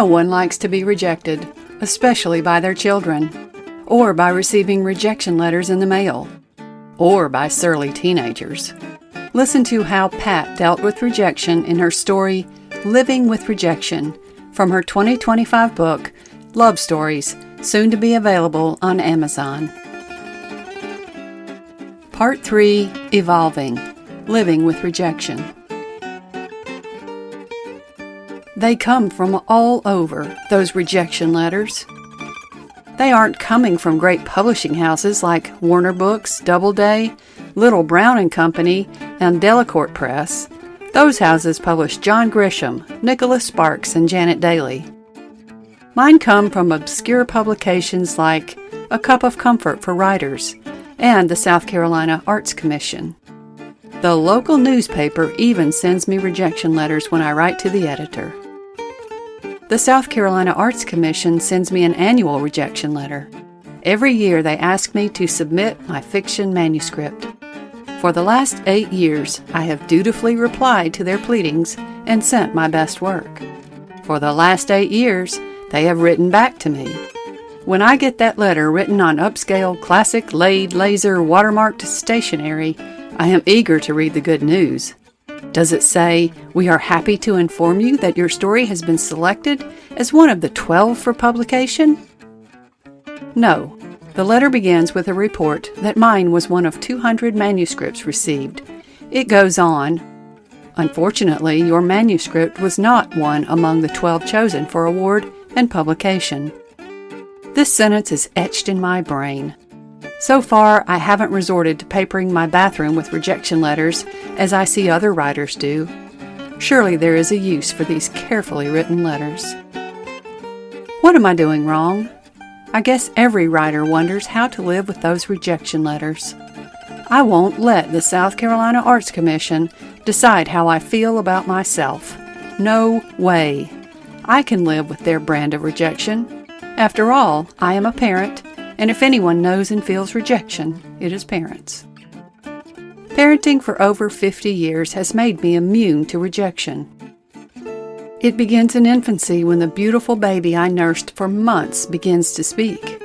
No one likes to be rejected, especially by their children, or by receiving rejection letters in the mail, or by surly teenagers. Listen to how Pat dealt with rejection in her story, Living with Rejection, from her 2025 book, Love Stories, soon to be available on Amazon. Part 3, Evolving, Living with Rejection. They come from all over, those rejection letters. They aren't coming from great publishing houses like Warner Books, Doubleday, Little Brown and Company, and Delacorte Press. Those houses publish John Grisham, Nicholas Sparks, and Janet Daly. Mine come from obscure publications like A Cup of Comfort for Writers and the South Carolina Arts Commission. The local newspaper even sends me rejection letters when I write to the editor. The South Carolina Arts Commission sends me an annual rejection letter. Every year they ask me to submit my fiction manuscript. For the last 8 years, I have dutifully replied to their pleadings and sent my best work. For the last 8 years, they have written back to me. When I get that letter written on upscale, classic, laid, laser, watermarked stationery, I am eager to read the good news. Does it say, "We are happy to inform you that your story has been selected as one of the 12 for publication"? No. The letter begins with a report that mine was one of 200 manuscripts received. It goes on, "Unfortunately, your manuscript was not one among the 12 chosen for award and publication." This sentence is etched in my brain. So far, I haven't resorted to papering my bathroom with rejection letters as I see other writers do. Surely there is a use for these carefully written letters. What am I doing wrong? I guess every writer wonders how to live with those rejection letters. I won't let the South Carolina Arts Commission decide how I feel about myself. No way. I can live with their brand of rejection. After all, I am a parent, and if anyone knows and feels rejection, it is parents. Parenting for over 50 years has made me immune to rejection. It begins in infancy when the beautiful baby I nursed for months begins to speak.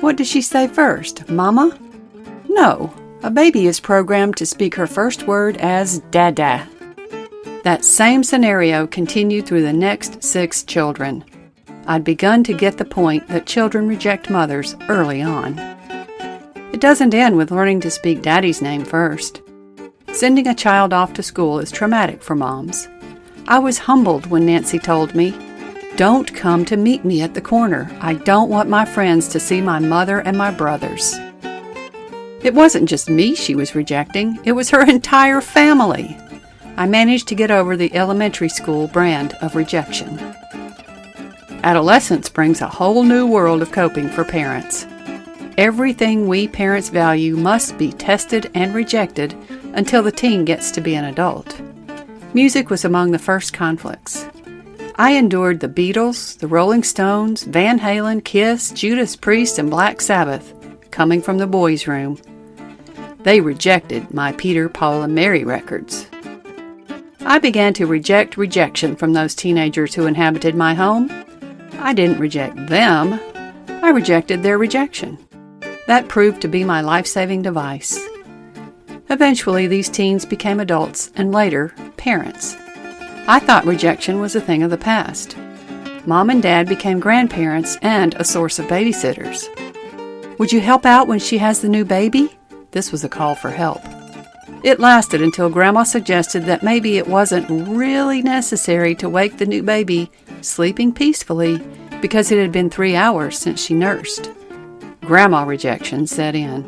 What does she say first? Mama? No, a baby is programmed to speak her first word as Dada. That same scenario continued through the next 6 children. I'd begun to get the point that children reject mothers early on. It doesn't end with learning to speak Daddy's name first. Sending a child off to school is traumatic for moms. I was humbled when Nancy told me, "Don't come to meet me at the corner. I don't want my friends to see my mother and my brothers." It wasn't just me she was rejecting, it was her entire family. I managed to get over the elementary school brand of rejection. Adolescence brings a whole new world of coping for parents. Everything we parents value must be tested and rejected until the teen gets to be an adult. Music was among the first conflicts. I endured the Beatles, the Rolling Stones, Van Halen, Kiss, Judas Priest, and Black Sabbath, coming from the boys' room. They rejected my Peter, Paul, and Mary records. I began to reject rejection from those teenagers who inhabited my home. I didn't reject them. I rejected their rejection. That proved to be my life-saving device. Eventually, these teens became adults and later, parents. I thought rejection was a thing of the past. Mom and Dad became grandparents and a source of babysitters. "Would you help out when she has the new baby?" This was a call for help. It lasted until Grandma suggested that maybe it wasn't really necessary to wake the new baby sleeping peacefully because it had been 3 hours since she nursed. Grandma rejection set in.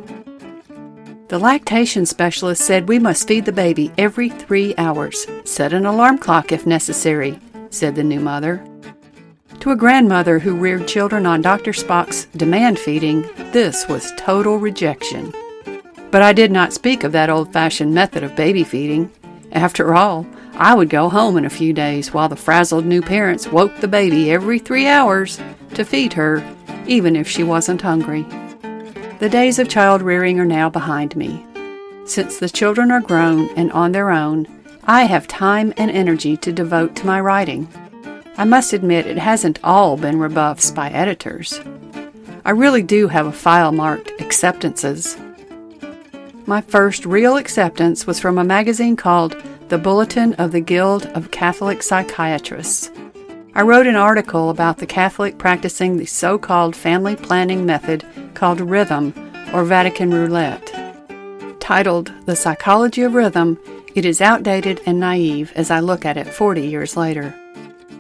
The lactation specialist said we must feed the baby every 3 hours. Set an alarm clock if necessary, said the new mother. To a grandmother who reared children on Dr. Spock's demand feeding, this was total rejection. But I did not speak of that old-fashioned method of baby feeding. After all, I would go home in a few days while the frazzled new parents woke the baby every 3 hours to feed her, even if she wasn't hungry. The days of child rearing are now behind me. Since the children are grown and on their own, I have time and energy to devote to my writing. I must admit it hasn't all been rebuffs by editors. I really do have a file marked acceptances. My first real acceptance was from a magazine called The Bulletin of the Guild of Catholic Psychiatrists. I wrote an article about the Catholic practicing the so-called family planning method called rhythm or Vatican roulette. Titled The Psychology of Rhythm, it is outdated and naive as I look at it 40 years later.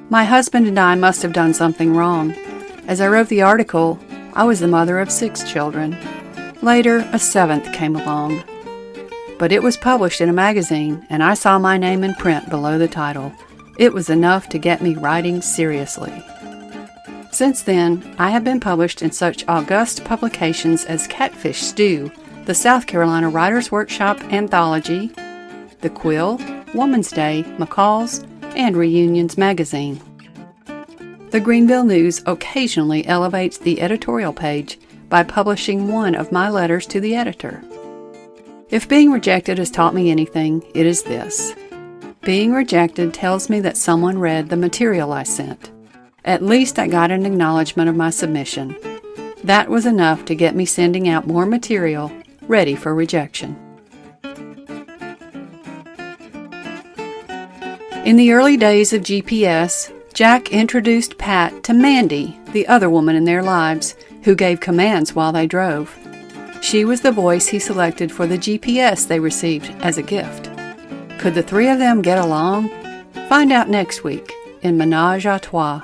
My husband and I must have done something wrong. As I wrote the article, I was the mother of 6 children. Later, a 7th came along. But it was published in a magazine, and I saw my name in print below the title. It was enough to get me writing seriously. Since then, I have been published in such august publications as Catfish Stew, the South Carolina Writers' Workshop Anthology, The Quill, Woman's Day, McCall's, and Reunions magazine. The Greenville News occasionally elevates the editorial page by publishing one of my letters to the editor. If being rejected has taught me anything, it is this. Being rejected tells me that someone read the material I sent. At least I got an acknowledgement of my submission. That was enough to get me sending out more material, ready for rejection. In the early days of GPS, Jack introduced Pat to Mandy, the other woman in their lives, who gave commands while they drove. She was the voice he selected for the GPS they received as a gift. Could the 3 of them get along? Find out next week in Menage a Trois.